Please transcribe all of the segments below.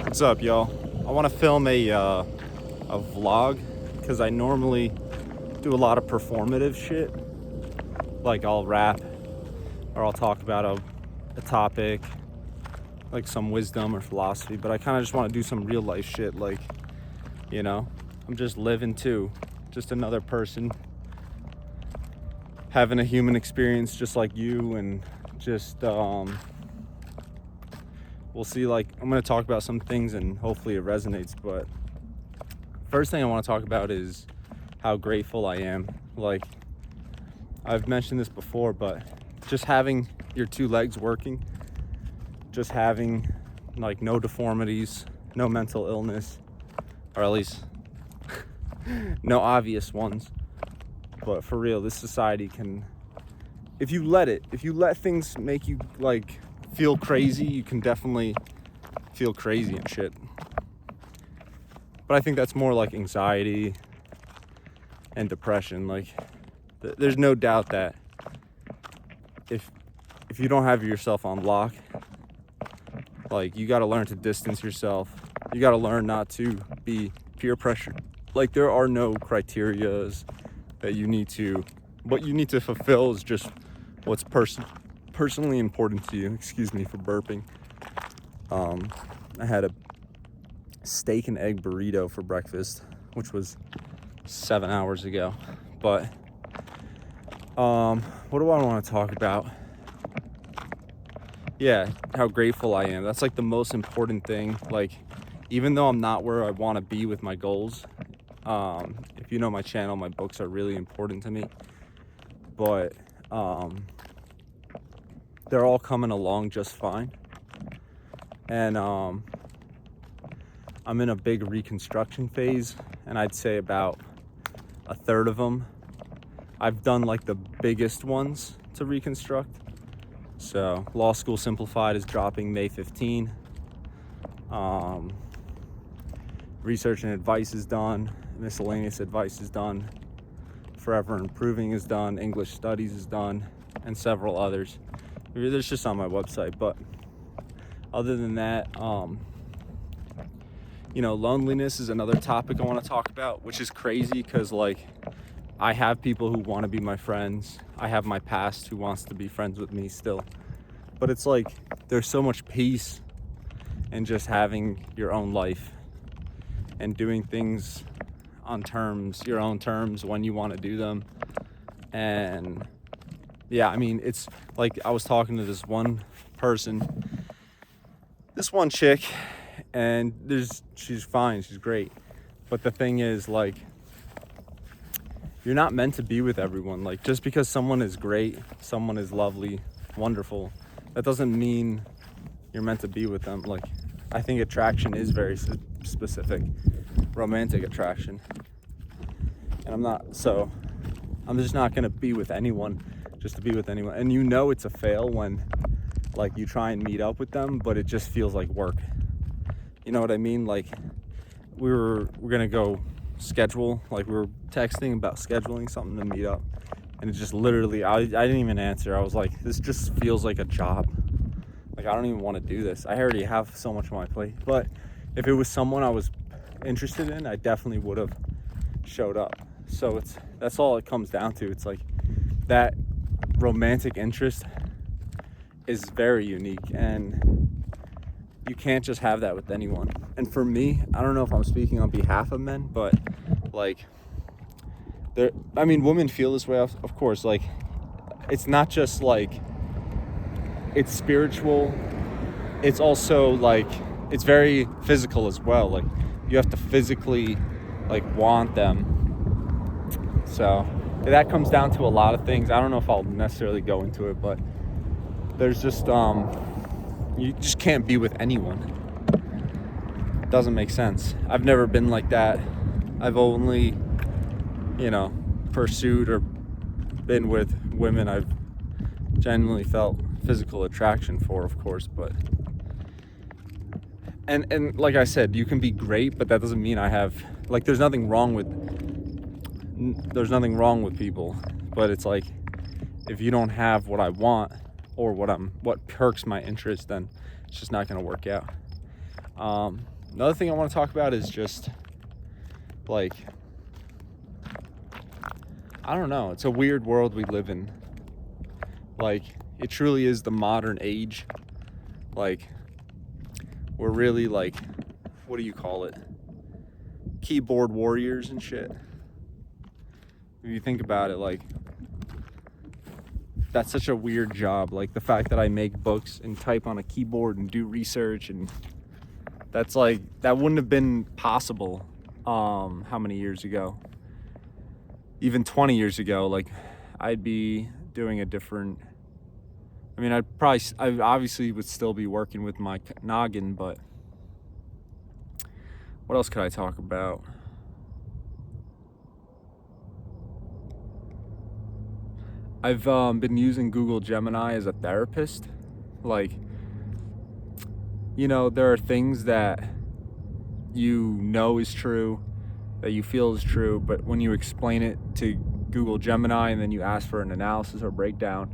What's up, y'all? I want to film a vlog because I normally do a lot of performative shit. Like I'll rap or I'll talk about a topic, like some wisdom or philosophy. But I kind of just want to do some real life shit. Like, I'm just living too, just another person having a human experience just like you, and just we'll see. Like, I'm going to talk about some things and hopefully it resonates. But first thing I want to talk about is how grateful I am. Like, I've mentioned this before, but just having your two legs working, just having like no deformities, no mental illness, or at least no obvious ones. But for real, this society can, if you let things make you like feel crazy, you can definitely feel crazy and shit. But I think that's more like anxiety and depression. Like, there's no doubt that if you don't have yourself on lock, like, you got to learn to distance yourself. You got to learn not to be peer pressure. Like, there are no criterias that you need to, what you need to fulfill is just what's personally important to you. Excuse me for burping. I had a steak and egg burrito for breakfast, which was 7 hours ago. But what do I want to talk about? Yeah, how grateful I am. That's like the most important thing. Like, even though I'm not where I want to be with my goals, if you know my channel, my books are really important to me. But they're all coming along just fine. And I'm in a big reconstruction phase, and I'd say about a third of them I've done like the biggest ones to reconstruct. So Law School Simplified is dropping May 15. Research and Advice is done. Miscellaneous Advice is done. Forever Improving is done. English Studies is done, and several others. There's just on my website. But other than that, loneliness is another topic I want to talk about, which is crazy because, like, I have people who want to be my friends. I have my past who wants to be friends with me still. But it's like, there's so much peace in just having your own life and doing things on your own terms, when you want to do them. And yeah, I mean, it's like, I was talking to this one chick, and she's fine, she's great. But the thing is, like, you're not meant to be with everyone. Like, just because someone is great, someone is lovely, wonderful, that doesn't mean you're meant to be with them. Like, I think attraction is very specific, romantic attraction. And I'm just not gonna be with anyone just to be with anyone. And it's a fail when, like, you try and meet up with them, but it just feels like work. You know what I mean? Like, we're gonna go schedule, like, we were texting about scheduling something to meet up, and it just literally, I didn't even answer. I was like, this just feels like a job. Like, I don't even want to do this. I already have so much on my plate. But if it was someone I was interested in, I definitely would have showed up. So that's all it comes down to. It's like, that romantic interest is very unique, and you can't just have that with anyone. And for me, I don't know if I'm speaking on behalf of men, but, like, women feel this way, of course. Like, it's not just like, it's spiritual, it's also like, it's very physical as well. Like, you have to physically, like, want them. So that comes down to a lot of things. I don't know if I'll necessarily go into it, but there's just you just can't be with anyone. It doesn't make sense. I've never been like that. I've only pursued or been with women I've genuinely felt physical attraction for, of course. But and like I said, you can be great, but that doesn't mean I have, like, there's nothing wrong with people. But it's like, if you don't have what I want or what perks my interest, then it's just not going to work out. Another thing I want to talk about is just like, I don't know, it's a weird world we live in. Like, it truly is the modern age. Like, we're really like, what do you call it? Keyboard warriors and shit. If you think about it, like, that's such a weird job. Like, the fact that I make books and type on a keyboard and do research, and that's like, that wouldn't have been possible how many years ago? Even 20 years ago. Like, I'd be doing a different, I mean, I obviously would still be working with my noggin, but what else could I talk about? I've been using Google Gemini as a therapist. Like, you know, there are things that you know is true, that you feel is true, but when you explain it to Google Gemini and then you ask for an analysis or breakdown,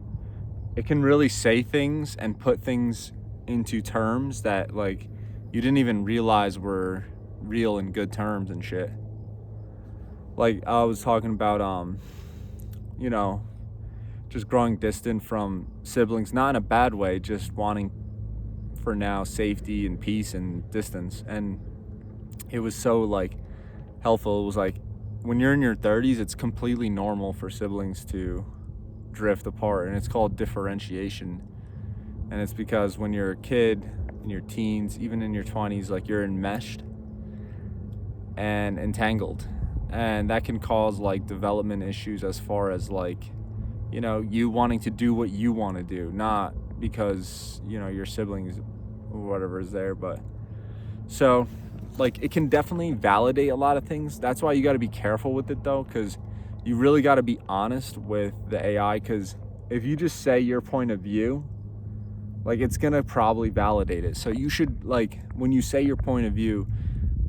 it can really say things and put things into terms that, like, you didn't even realize were real and good terms and shit. Like, I was talking about, you know, just growing distant from siblings, not in a bad way, just wanting for now safety and peace and distance. And it was so, like, helpful. It was like, when you're in your 30s, it's completely normal for siblings to drift apart, and it's called differentiation. And it's because when you're a kid, in your teens, even in your 20s, like, you're enmeshed and entangled, and that can cause, like, development issues as far as, like, you know, you wanting to do what you want to do, not because, you know, your siblings or whatever is there. But so, like, it can definitely validate a lot of things. That's why you got to be careful with it, though, because you really got to be honest with the AI, because if you just say your point of view, like, it's gonna probably validate it. So you should, like, when you say your point of view,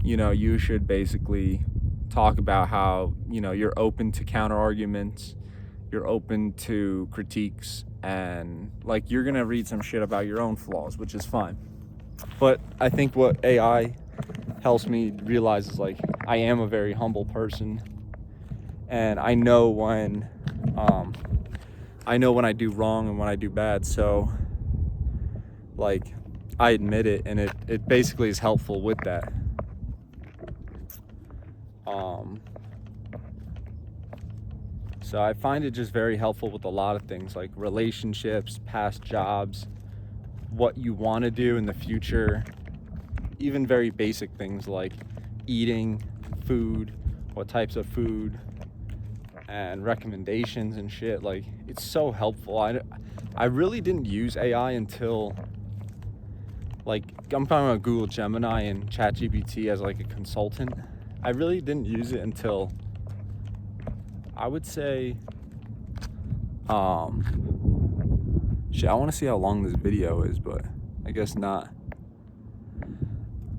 you know, you should basically talk about how, you know, you're open to counter arguments, you're open to critiques, and, like, you're gonna read some shit about your own flaws, which is fine. But I think what AI helps me realize is, like, I am a very humble person, and I know when I do wrong and when I do bad. So, like, I admit it, and it basically is helpful with that. So I find it just very helpful with a lot of things, like relationships, past jobs, what you want to do in the future, even very basic things like eating, food, what types of food, and recommendations and shit. Like, it's so helpful. I really didn't use AI until, like, I'm talking about Google Gemini and ChatGPT as, like, a consultant. I really didn't use it until, I would say, shit, I want to see how long this video is, but I guess not.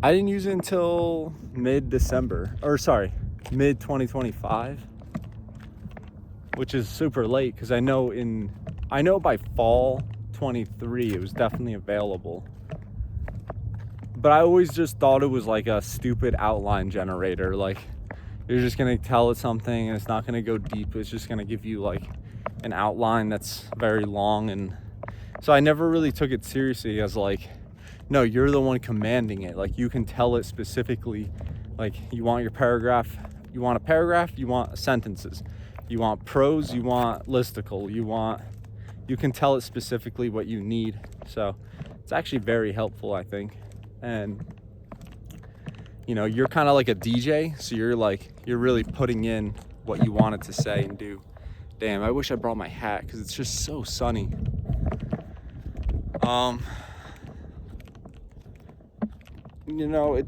I didn't use it until mid-2025, which is super late, because I know by fall 23 it was definitely available. But I always just thought it was like a stupid outline generator. Like, you're just gonna tell it something and it's not gonna go deep. It's just gonna give you, like, an outline that's very long. And so I never really took it seriously as, like, no, you're the one commanding it. Like, you can tell it specifically, like, you want a paragraph, you want sentences, you want prose, you want listicle, you can tell it specifically what you need. So it's actually very helpful, I think. And, you know, you're kind of like a DJ, so you're really putting in what you want it to say and do. Damn, I wish I brought my hat, because it's just so sunny. You know,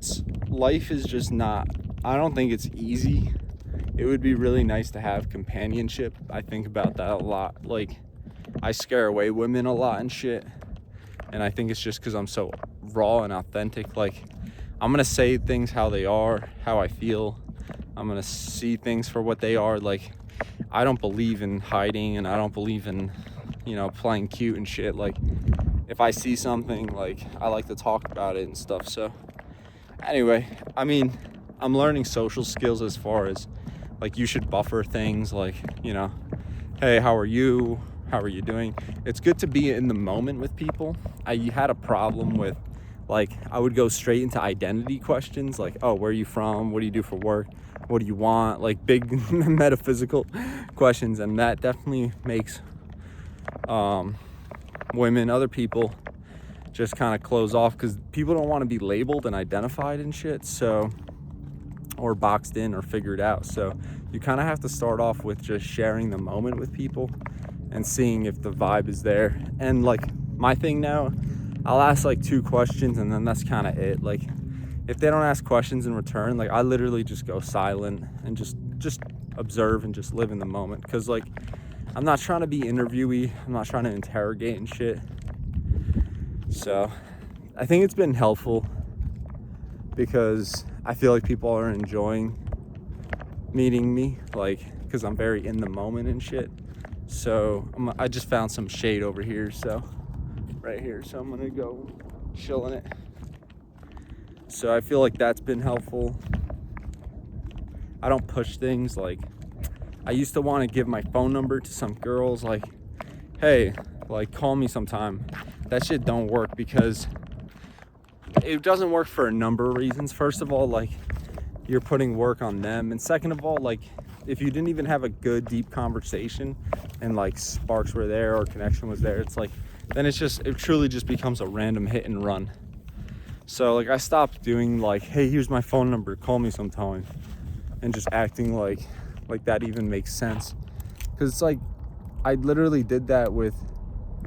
life is just not, I don't think it's easy. It would be really nice to have companionship. I think about that a lot. Like, I scare away women a lot and shit, and I think it's just because I'm so raw and authentic. Like, I'm gonna say things how they are, how I feel. I'm gonna see things for what they are. Like, I don't believe in hiding, and I don't believe in, you know, playing cute and shit. Like, if I see something, like, I like to talk about it and stuff. So Anyway, I mean, I'm learning social skills as far as like you should buffer things like, you know, hey, how are you? How are you doing? It's good to be in the moment with people. I had a problem with like I would go straight into identity questions like, oh, where are you from? What do you do for work? What do you want? Like big metaphysical questions, and that definitely makes women, other people just kind of close off because people don't want to be labeled and identified and shit, so, or boxed in or figured out. So you kind of have to start off with just sharing the moment with people and seeing if the vibe is there. And like my thing now, I'll ask like 2 questions and then that's kind of it. Like if they don't ask questions in return, like I literally just go silent and just observe and just live in the moment, because like I'm not trying to be interviewee, I'm not trying to interrogate and shit. So I think it's been helpful because I feel like people are enjoying meeting me, like because I'm very in the moment and shit. So I just found some shade over here, so right here, so I'm gonna go chill in it. So I feel like that's been helpful. I don't push things. Like I used to want to give my phone number to some girls, like, hey, like call me sometime. That shit don't work because it doesn't work for a number of reasons. First of all, like you're putting work on them, and second of all, like if you didn't even have a good deep conversation and like sparks were there or connection was there, it's like then it truly just becomes a random hit and run. So like I stopped doing like, hey, here's my phone number, call me sometime, and just acting like that even makes sense. Because it's like I literally did that with,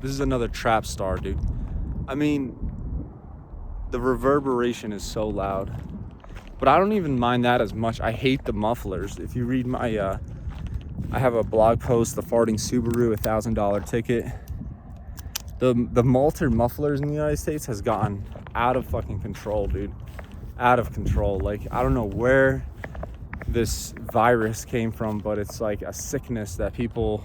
this is another trap star, dude. I mean, the reverberation is so loud, but I don't even mind that as much. I hate the mufflers. If you read my I have a blog post, the farting Subaru $1,000 ticket. The altered mufflers in the United States has gotten out of fucking control, dude. Out of control. Like I don't know where this virus came from, but it's like a sickness that people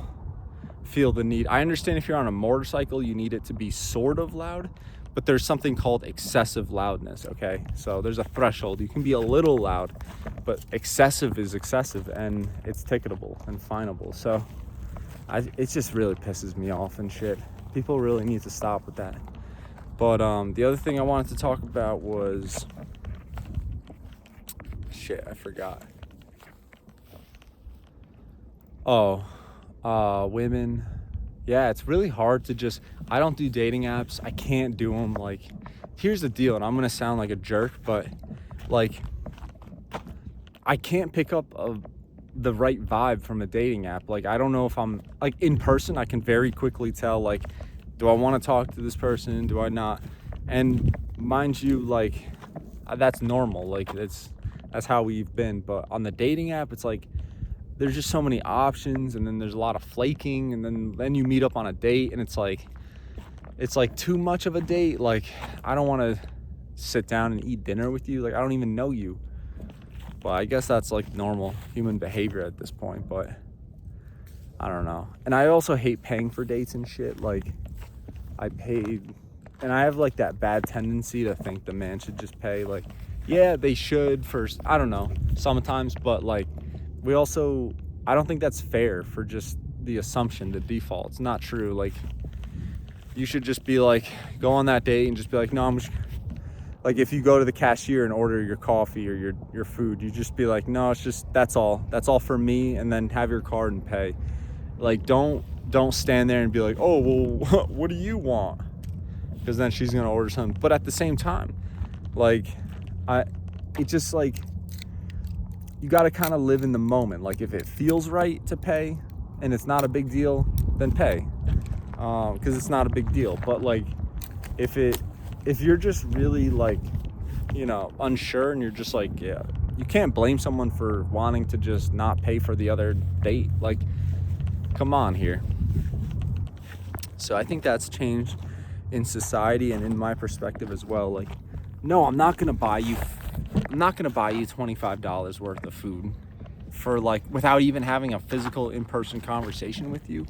feel the need. I understand if you're on a motorcycle, you need it to be sort of loud, but there's something called excessive loudness, okay? So there's a threshold. You can be a little loud, but excessive is excessive, and it's ticketable and finable. So it just really pisses me off and shit. People really need to stop with that. But the other thing I wanted to talk about was, shit, I forgot. Women. Yeah, it's really hard to just, I don't do dating apps. I can't do them. Like, here's the deal, and I'm gonna sound like a jerk, but like I can't pick up the right vibe from a dating app. Like I don't know if I'm like in person, I can very quickly tell like, do I want to talk to this person, do I not? And mind you, like that's normal, like that's how we've been. But on the dating app, it's like there's just so many options, and then there's a lot of flaking, and then you meet up on a date and it's like too much of a date. Like I don't want to sit down and eat dinner with you, like I don't even know you. But I guess that's like normal human behavior at this point, but I don't know. And I also hate paying for dates and shit. Like I paid, and I have like that bad tendency to think the man should just pay. Like yeah, they should first, I don't know, sometimes, but like we also, I don't think that's fair for just the assumption, the default. It's not true. Like you should just be like, go on that date and just be like, no, I'm just, like if you go to the cashier and order your coffee or your food, you just be like, no, it's just, that's all for me, and then have your card and pay. Like don't stand there and be like, oh well, what do you want? Because then she's gonna order something. But at the same time, like it just like, you got to kind of live in the moment. Like if it feels right to pay and it's not a big deal, then pay, because it's not a big deal. But like if you're just really like, you know, unsure, and you're just like, yeah, you can't blame someone for wanting to just not pay for the other date. Like come on here. So I think that's changed in society and in my perspective as well. Like no, I'm not gonna buy you $25 worth of food for like, without even having a physical in-person conversation with you.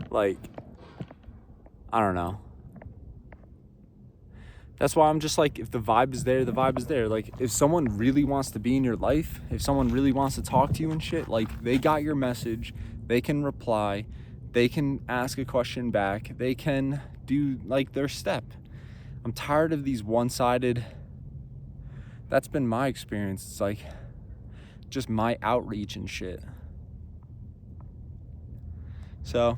Like I don't know, That's why I'm just like, if the vibe is there, the vibe is there. Like, if someone really wants to be in your life, if someone really wants to talk to you and shit, like, they got your message, they can reply, they can ask a question back, they can do like their step. I'm tired of these one-sided, that's been my experience. It's like just my outreach and shit. So,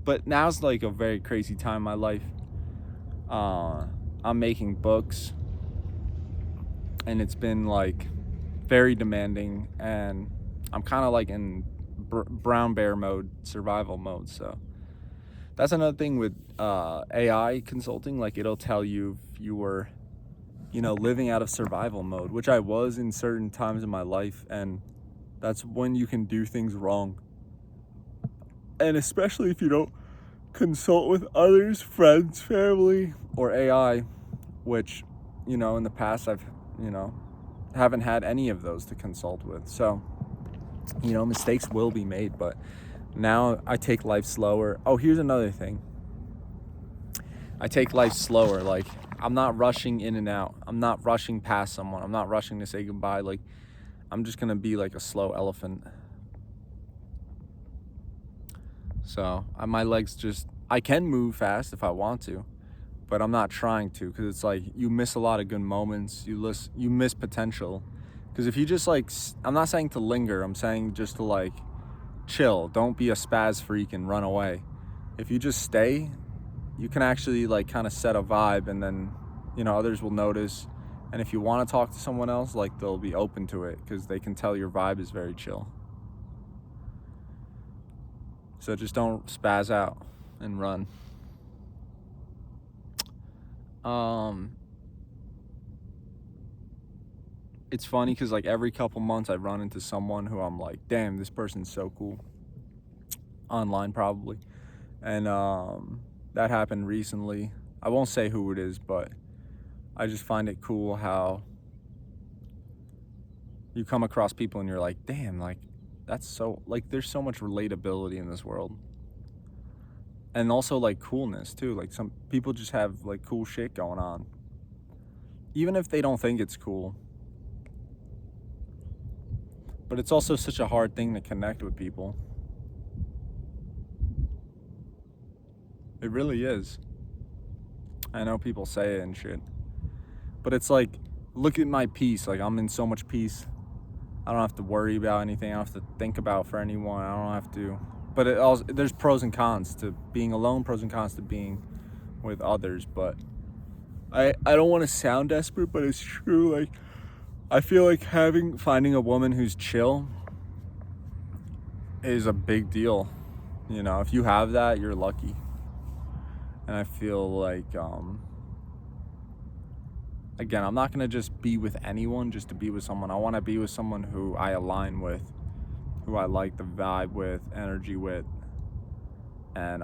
but now's like a very crazy time in my life. I'm making books, and it's been like very demanding, and I'm kind of like in brown bear mode, survival mode. So that's another thing with AI consulting. Like, it'll tell you if you were, living out of survival mode, which I was in certain times in my life, and that's when you can do things wrong. And especially if you don't consult with others, friends, family, or AI, which, in the past I've, haven't had any of those to consult with. So, mistakes will be made, but now I take life slower. Oh, here's another thing. I take life slower. Like, I'm not rushing in and out. I'm not rushing past someone. I'm not rushing to say goodbye. Like, I'm just gonna be like a slow elephant. So my legs I can move fast if I want to, but I'm not trying to, because it's like you miss a lot of good moments. You miss potential. Because if you just like, I'm not saying to linger, I'm saying just to like chill. Don't be a spaz freak and run away. If you just stay, you can actually like kind of set a vibe, and then, others will notice. And if you want to talk to someone else, like, they'll be open to it because they can tell your vibe is very chill. So just don't spaz out and run. It's funny because like every couple months I run into someone who I'm like, damn, this person's so cool. Online probably. And that happened recently. I won't say who it is, but I just find it cool how you come across people and you're like, damn, like, that's so, like, there's so much relatability in this world. And also like coolness too. Like, some people just have like cool shit going on, even if they don't think it's cool. But it's also such a hard thing to connect with people. It really is. I know people say it and shit, but it's like, look at my peace. Like, I'm in so much peace. I don't have to worry about anything. I don't have to think about for anyone. I don't have to. But it also, there's pros and cons to being alone, pros and cons to being with others. But I don't want to sound desperate, but it's true. Like, I feel like finding a woman who's chill is a big deal. If you have that, you're lucky. And I feel like, again, I'm not going to just be with anyone just to be with someone. I want to be with someone who I align with, who I like the vibe with, energy with. And,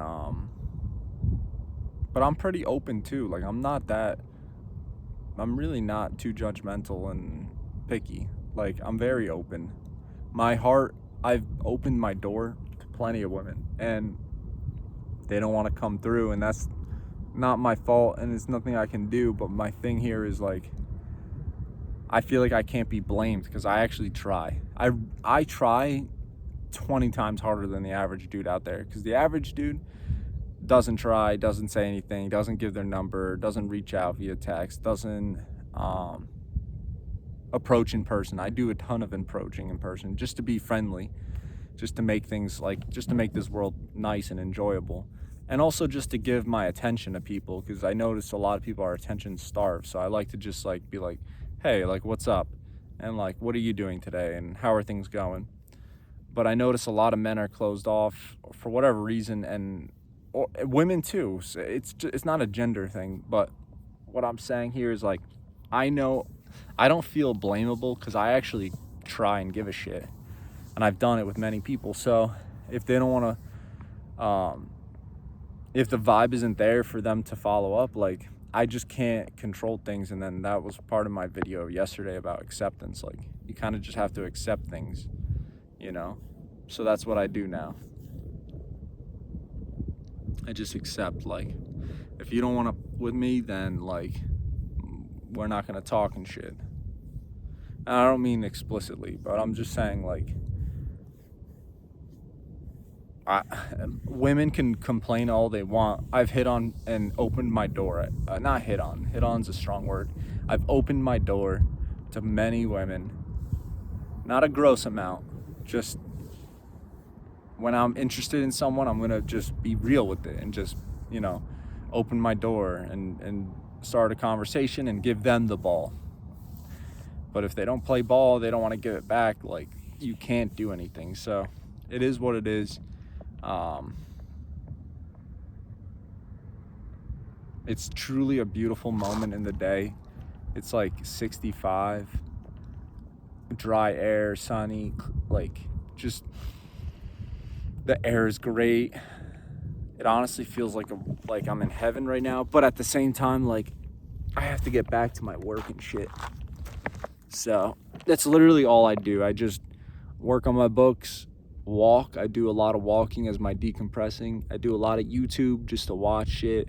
but I'm pretty open too. Like, I'm really not too judgmental and picky. Like, I'm very open. My heart, I've opened my door to plenty of women, and they don't want to come through, and that's not my fault, and it's nothing I can do. But my thing here is like, I feel like I can't be blamed because I actually try. I try 20 times harder than the average dude out there, because the average dude doesn't try, doesn't say anything, doesn't give their number, doesn't reach out via text, doesn't approach in person. I do a ton of approaching in person just to be friendly, just to make things like, just to make this world nice and enjoyable. And also just to give my attention to people, because I notice a lot of people are attention starved. So I like to just like be like, hey, like, what's up? And like, what are you doing today? And how are things going? But I notice a lot of men are closed off for whatever reason, and women too. So it's not a gender thing, but what I'm saying here is like, I know I don't feel blamable because I actually try and give a shit, and I've done it with many people. So if they don't want to, if the vibe isn't there for them to follow up, like, I just can't control things. And then that was part of my video yesterday about acceptance. Like, you kind of just have to accept things, so that's what I do now. I just accept, like, if you don't want to with me, then like, we're not gonna talk and shit. And I don't mean explicitly, but I'm just saying, like, women can complain all they want. I've hit on and opened my door. Not hit on. Hit on's a strong word. I've opened my door to many women. Not a gross amount. Just when I'm interested in someone, I'm gonna just be real with it and just, open my door and start a conversation and give them the ball. But if they don't play ball, they don't want to give it back, like, you can't do anything. So it is what it is. It's truly a beautiful moment in the day. It's like 65, dry air, sunny, like, just the air is great. It honestly feels like I'm in heaven right now, but at the same time, like, I have to get back to my work and shit. So that's literally all I do. I just work on my books, walk. I do a lot of walking as my decompressing. I do a lot of YouTube just to watch shit.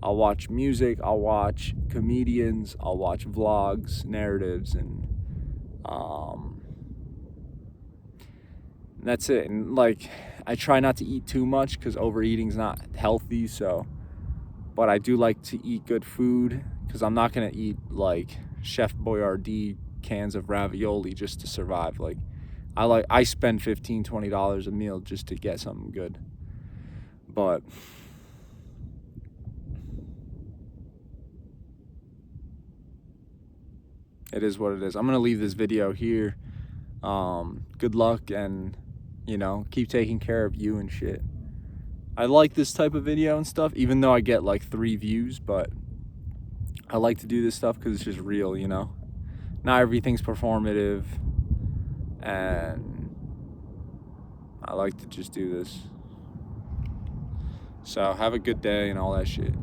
I'll watch music, I'll watch comedians, I'll watch vlogs, narratives, and that's it. And, like, I try not to eat too much because overeating's not healthy. But I do like to eat good food because I'm not gonna eat like Chef Boyardee cans of ravioli just to survive. Like, I spend $15-20 a meal just to get something good. But it is what it is. I'm gonna leave this video here. Good luck, and keep taking care of you and shit. I like this type of video and stuff, even though I get like 3 views, but I like to do this stuff because it's just real, Not everything's performative, and I like to just do this. So have a good day and all that shit.